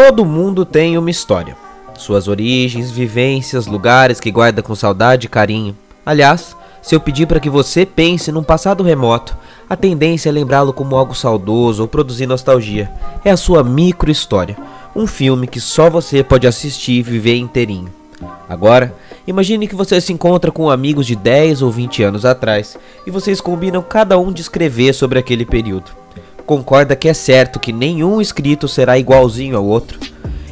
Todo mundo tem uma história. Suas origens, vivências, lugares que guarda com saudade e carinho. Aliás, se eu pedir para que você pense num passado remoto, a tendência é lembrá-lo como algo saudoso ou produzir nostalgia. É a sua micro-história. Um filme que só você pode assistir e viver inteirinho. Agora, imagine que você se encontra com amigos de 10 ou 20 anos atrás e vocês combinam cada um descrever sobre aquele período. Concorda que é certo que nenhum escrito será igualzinho ao outro.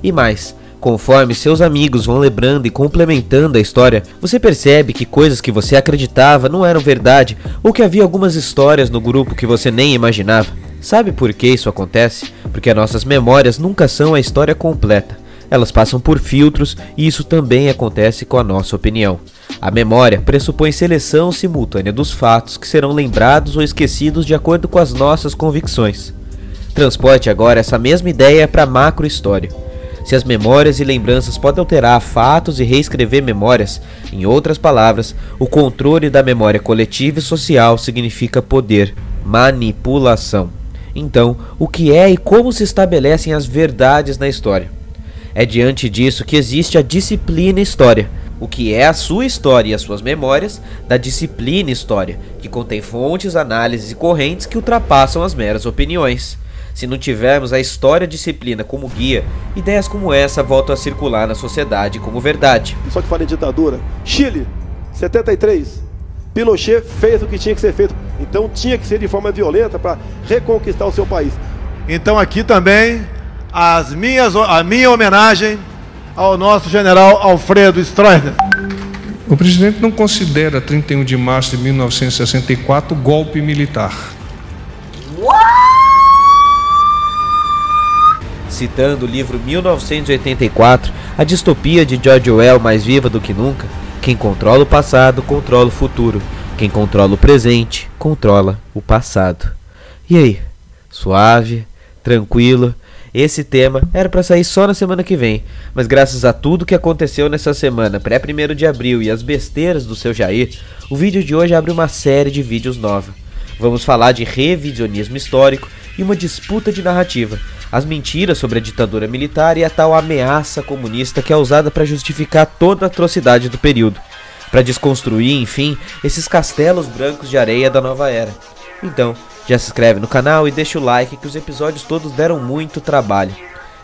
E mais, conforme seus amigos vão lembrando e complementando a história, você percebe que coisas que você acreditava não eram verdade ou que havia algumas histórias no grupo que você nem imaginava. Sabe por que isso acontece? Porque as nossas memórias nunca são a história completa. Elas passam por filtros e isso também acontece com a nossa opinião. A memória pressupõe seleção simultânea dos fatos que serão lembrados ou esquecidos de acordo com as nossas convicções. Transporte agora essa mesma ideia para a macro-história. Se as memórias e lembranças podem alterar fatos e reescrever memórias, em outras palavras, o controle da memória coletiva e social significa poder, manipulação. Então, o que é e como se estabelecem as verdades na história? É diante disso que existe a disciplina história, o que é a sua história e as suas memórias da disciplina história, que contém fontes, análises e correntes que ultrapassam as meras opiniões. Se não tivermos a história-disciplina como guia, ideias como essa voltam a circular na sociedade como verdade. Só que falei ditadura. Chile, 73. Pinochet fez o que tinha que ser feito. Então tinha que ser de forma violenta para reconquistar o seu país. Então aqui também a minha homenagem ao nosso general Alfredo Stroessner. O presidente não considera 31 de março de 1964 golpe militar. Citando o livro 1984, a distopia de George Orwell mais viva do que nunca, quem controla o passado, controla o futuro. Quem controla o presente, controla o passado. E aí? Suave? Tranquilo? Esse tema era para sair só na semana que vem, mas graças a tudo que aconteceu nessa semana, pré-1º de abril e as besteiras do seu Jair, o vídeo de hoje abre uma série de vídeos nova. Vamos falar de revisionismo histórico e uma disputa de narrativa, as mentiras sobre a ditadura militar e a tal ameaça comunista que é usada para justificar toda a atrocidade do período, para desconstruir, enfim, esses castelos brancos de areia da nova era. Então, já se inscreve no canal e deixa o like que os episódios todos deram muito trabalho.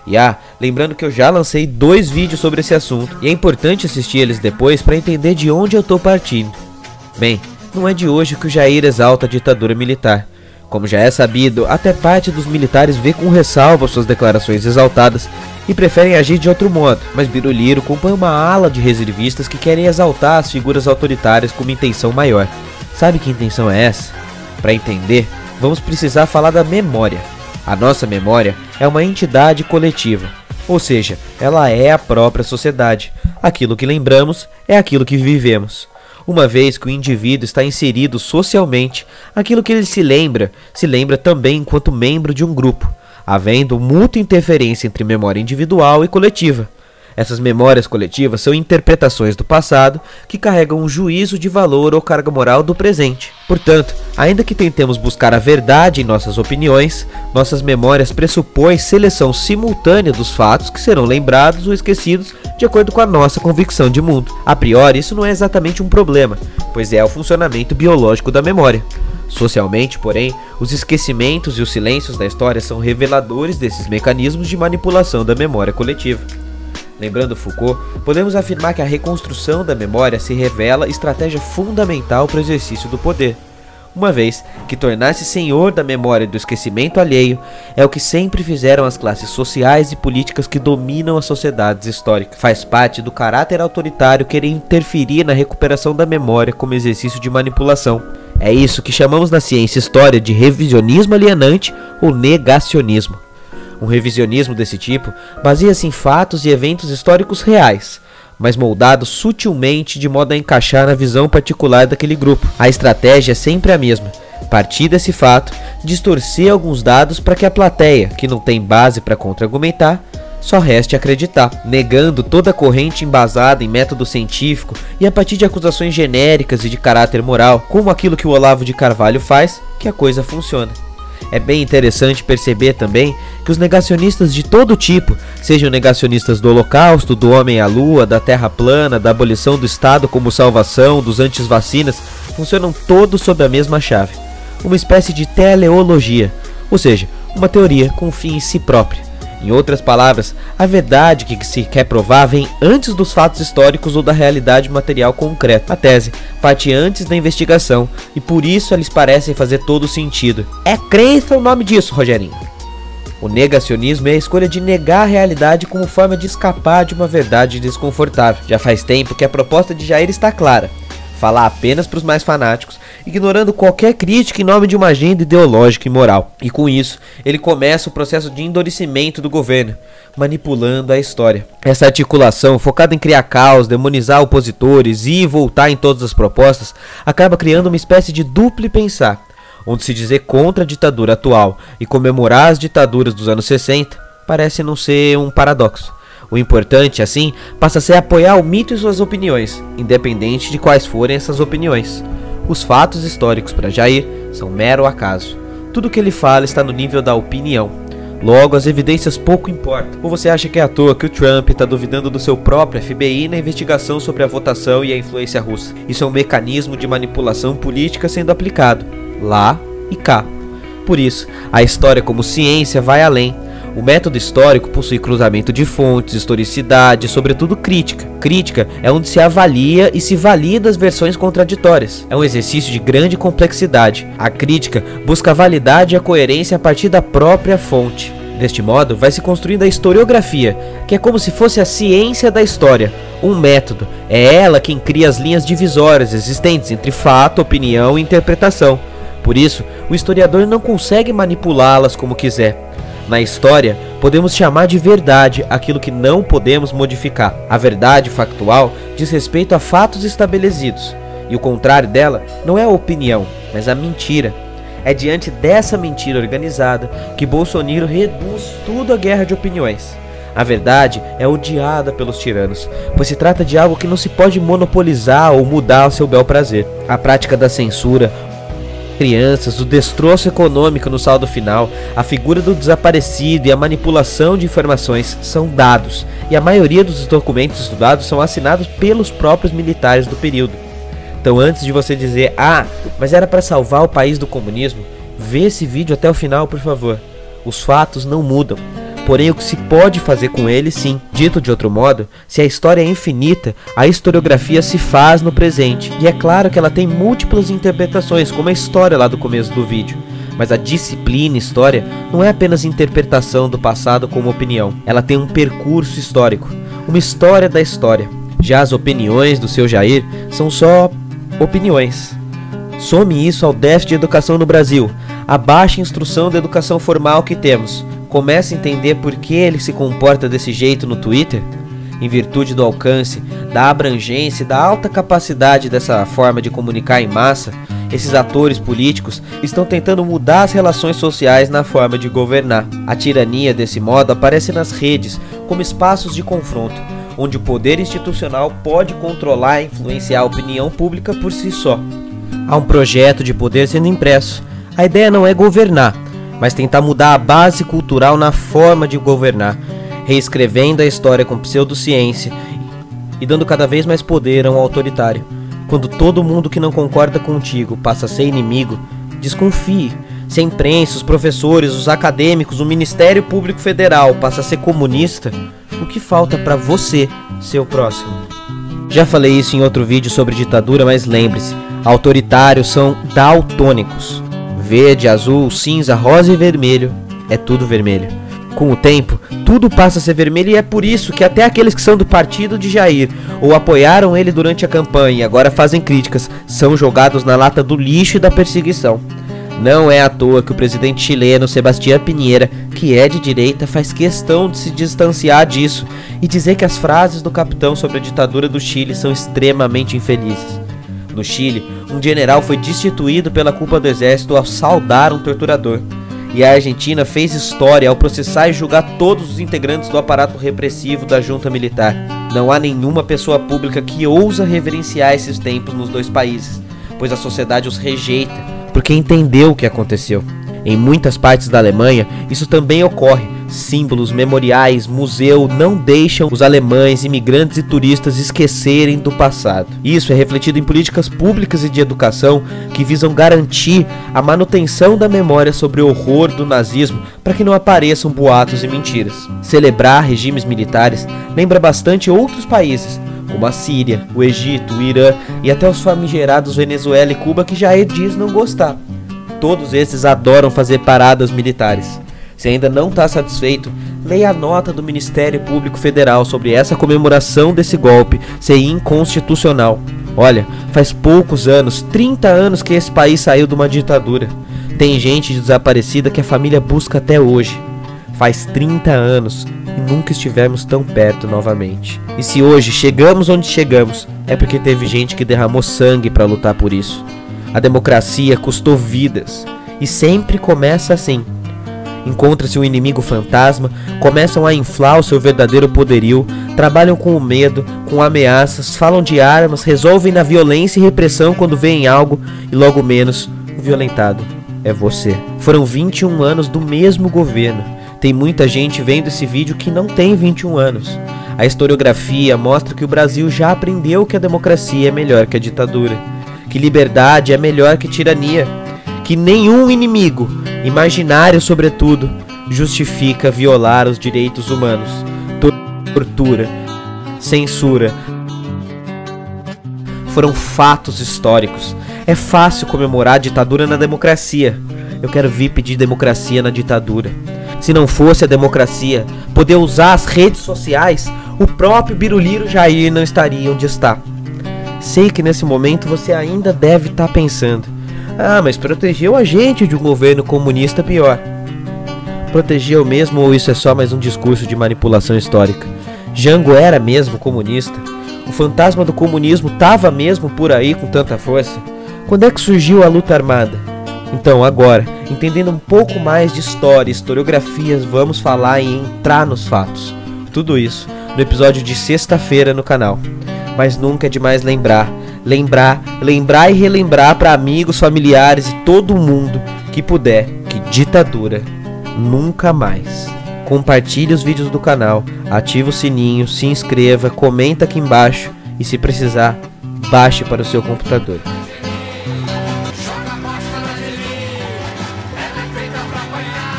E lembrando que eu já lancei 2 vídeos sobre esse assunto e é importante assistir eles depois para entender de onde eu tô partindo. Bem, não é de hoje que o Jair exalta a ditadura militar. Como já é sabido, até parte dos militares vê com ressalva suas declarações exaltadas e preferem agir de outro modo, mas Biruliro compõe uma ala de reservistas que querem exaltar as figuras autoritárias com uma intenção maior. Sabe que intenção é essa? Para entender, vamos precisar falar da memória. A nossa memória é uma entidade coletiva, ou seja, ela é a própria sociedade. Aquilo que lembramos é aquilo que vivemos. Uma vez que o indivíduo está inserido socialmente, aquilo que ele se lembra também enquanto membro de um grupo, havendo mútua interferência entre memória individual e coletiva. Essas memórias coletivas são interpretações do passado que carregam um juízo de valor ou carga moral do presente. Portanto, ainda que tentemos buscar a verdade em nossas opiniões, nossas memórias pressupõem seleção simultânea dos fatos que serão lembrados ou esquecidos de acordo com a nossa convicção de mundo. A priori, isso não é exatamente um problema, pois é o funcionamento biológico da memória. Socialmente, porém, os esquecimentos e os silêncios da história são reveladores desses mecanismos de manipulação da memória coletiva. Lembrando Foucault, podemos afirmar que a reconstrução da memória se revela estratégia fundamental para o exercício do poder, uma vez que tornar-se senhor da memória e do esquecimento alheio é o que sempre fizeram as classes sociais e políticas que dominam as sociedades históricas. Faz parte do caráter autoritário querer interferir na recuperação da memória como exercício de manipulação. É isso que chamamos na ciência história de revisionismo alienante ou negacionismo. Um revisionismo desse tipo baseia-se em fatos e eventos históricos reais, mas moldados sutilmente de modo a encaixar na visão particular daquele grupo. A estratégia é sempre a mesma: partir desse fato, distorcer alguns dados para que a plateia, que não tem base para contra-argumentar, só reste acreditar, negando toda corrente embasada em método científico e a partir de acusações genéricas e de caráter moral, como aquilo que o Olavo de Carvalho faz, que a coisa funciona. É bem interessante perceber também que os negacionistas de todo tipo, sejam negacionistas do Holocausto, do homem à lua, da terra plana, da abolição do Estado como salvação, dos anti-vacinas, funcionam todos sob a mesma chave. Uma espécie de teleologia, ou seja, uma teoria com fim em si própria. Em outras palavras, a verdade que se quer provar vem antes dos fatos históricos ou da realidade material concreta. A tese parte antes da investigação e por isso eles parecem fazer todo sentido. É crença o nome disso, Rogerinho. O negacionismo é a escolha de negar a realidade como forma de escapar de uma verdade desconfortável. Já faz tempo que a proposta de Jair está clara: falar apenas para os mais fanáticos, ignorando qualquer crítica em nome de uma agenda ideológica e moral. E com isso, ele começa o processo de endurecimento do governo, manipulando a história. Essa articulação, focada em criar caos, demonizar opositores e voltar em todas as propostas, acaba criando uma espécie de duplo pensar, onde se dizer contra a ditadura atual e comemorar as ditaduras dos anos 60 parece não ser um paradoxo. O importante, assim, passa a ser apoiar o mito e suas opiniões, independente de quais forem essas opiniões. Os fatos históricos para Jair são mero acaso. Tudo que ele fala está no nível da opinião. Logo, as evidências pouco importam. Ou você acha que é à toa que o Trump está duvidando do seu próprio FBI na investigação sobre a votação e a influência russa? Isso é um mecanismo de manipulação política sendo aplicado, lá e cá. Por isso, a história como ciência vai além. O método histórico possui cruzamento de fontes, historicidade e, sobretudo, crítica. Crítica é onde se avalia e se valida as versões contraditórias. É um exercício de grande complexidade. A crítica busca a validade e a coerência a partir da própria fonte. Deste modo, vai se construindo a historiografia, que é como se fosse a ciência da história, um método. É ela quem cria as linhas divisórias existentes entre fato, opinião e interpretação. Por isso, o historiador não consegue manipulá-las como quiser. Na história, podemos chamar de verdade aquilo que não podemos modificar. A verdade factual diz respeito a fatos estabelecidos, e o contrário dela não é a opinião, mas a mentira. É diante dessa mentira organizada que Bolsonaro reduz tudo à guerra de opiniões. A verdade é odiada pelos tiranos, pois se trata de algo que não se pode monopolizar ou mudar ao seu bel prazer. A prática da censura, crianças, o destroço econômico no saldo final, a figura do desaparecido e a manipulação de informações são dados, e a maioria dos documentos estudados são assinados pelos próprios militares do período. Então, antes de você dizer, mas era para salvar o país do comunismo, vê esse vídeo até o final, por favor. Os fatos não mudam, porém o que se pode fazer com eles, sim. Dito de outro modo, se a história é infinita, a historiografia se faz no presente. E é claro que ela tem múltiplas interpretações, como a história lá do começo do vídeo. Mas a disciplina história não é apenas interpretação do passado como opinião. Ela tem um percurso histórico, uma história da história. Já as opiniões do seu Jair são só opiniões. Some isso ao déficit de educação no Brasil, a baixa instrução da educação formal que temos. Começa a entender por que ele se comporta desse jeito no Twitter? Em virtude do alcance, da abrangência e da alta capacidade dessa forma de comunicar em massa, esses atores políticos estão tentando mudar as relações sociais na forma de governar. A tirania, desse modo, aparece nas redes como espaços de confronto, onde o poder institucional pode controlar e influenciar a opinião pública por si só. Há um projeto de poder sendo impresso. A ideia não é governar, mas tentar mudar a base cultural na forma de governar, reescrevendo a história com pseudociência e dando cada vez mais poder a um autoritário. Quando todo mundo que não concorda contigo passa a ser inimigo, desconfie. Se a imprensa, os professores, os acadêmicos, o Ministério Público Federal passa a ser comunista, o que falta para você ser o próximo? Já falei isso em outro vídeo sobre ditadura, mas lembre-se, autoritários são daltônicos. Verde, azul, cinza, rosa e vermelho, é tudo vermelho. Com o tempo, tudo passa a ser vermelho e é por isso que até aqueles que são do partido de Jair ou apoiaram ele durante a campanha e agora fazem críticas, são jogados na lata do lixo e da perseguição. Não é à toa que o presidente chileno Sebastián Piñera, que é de direita, faz questão de se distanciar disso e dizer que as frases do capitão sobre a ditadura do Chile são extremamente infelizes. No Chile, um general foi destituído pela culpa do exército ao saudar um torturador. E a Argentina fez história ao processar e julgar todos os integrantes do aparato repressivo da junta militar. Não há nenhuma pessoa pública que ousa reverenciar esses tempos nos dois países, pois a sociedade os rejeita, porque entendeu o que aconteceu. Em muitas partes da Alemanha, isso também ocorre. Símbolos, memoriais, museu não deixam os alemães, imigrantes e turistas esquecerem do passado. Isso é refletido em políticas públicas e de educação que visam garantir a manutenção da memória sobre o horror do nazismo para que não apareçam boatos e mentiras. Celebrar regimes militares lembra bastante outros países, como a Síria, o Egito, o Irã e até os famigerados Venezuela e Cuba, que Jair diz não gostar. Todos esses adoram fazer paradas militares. Se ainda não está satisfeito, leia a nota do Ministério Público Federal sobre essa comemoração desse golpe ser inconstitucional. Olha, faz poucos anos, 30 anos que esse país saiu de uma ditadura. Tem gente desaparecida que a família busca até hoje. Faz 30 anos e nunca estivemos tão perto novamente. E se hoje chegamos onde chegamos, é porque teve gente que derramou sangue para lutar por isso. A democracia custou vidas e sempre começa assim. Encontra-se um inimigo fantasma, começam a inflar o seu verdadeiro poderio, trabalham com o medo, com ameaças, falam de armas, resolvem na violência e repressão quando veem algo e logo menos o violentado é você. Foram 21 anos do mesmo governo. Tem muita gente vendo esse vídeo que não tem 21 anos. A historiografia mostra que o Brasil já aprendeu que a democracia é melhor que a ditadura, que liberdade é melhor que tirania, que nenhum inimigo, imaginário sobretudo, justifica violar os direitos humanos. Tortura, censura, foram fatos históricos. É fácil comemorar a ditadura na democracia. Eu quero vir pedir democracia na ditadura. Se não fosse a democracia, poder usar as redes sociais, o próprio Biruliro Jair não estaria onde está. Sei que nesse momento você ainda deve estar pensando: ah, mas protegeu a gente de um governo comunista pior. Protegeu mesmo ou isso é só mais um discurso de manipulação histórica? Jango era mesmo comunista? O fantasma do comunismo estava mesmo por aí com tanta força? Quando é que surgiu a luta armada? Então agora, entendendo um pouco mais de história e historiografias, vamos falar e entrar nos fatos. Tudo isso no episódio de sexta-feira no canal. Mas nunca é demais lembrar e relembrar para amigos, familiares e todo mundo que puder que ditadura nunca mais. Compartilhe os vídeos do canal, ative o sininho, se inscreva, comenta aqui embaixo e se precisar, baixe para o seu computador.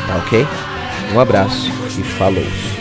Tá ok? Um abraço e falou!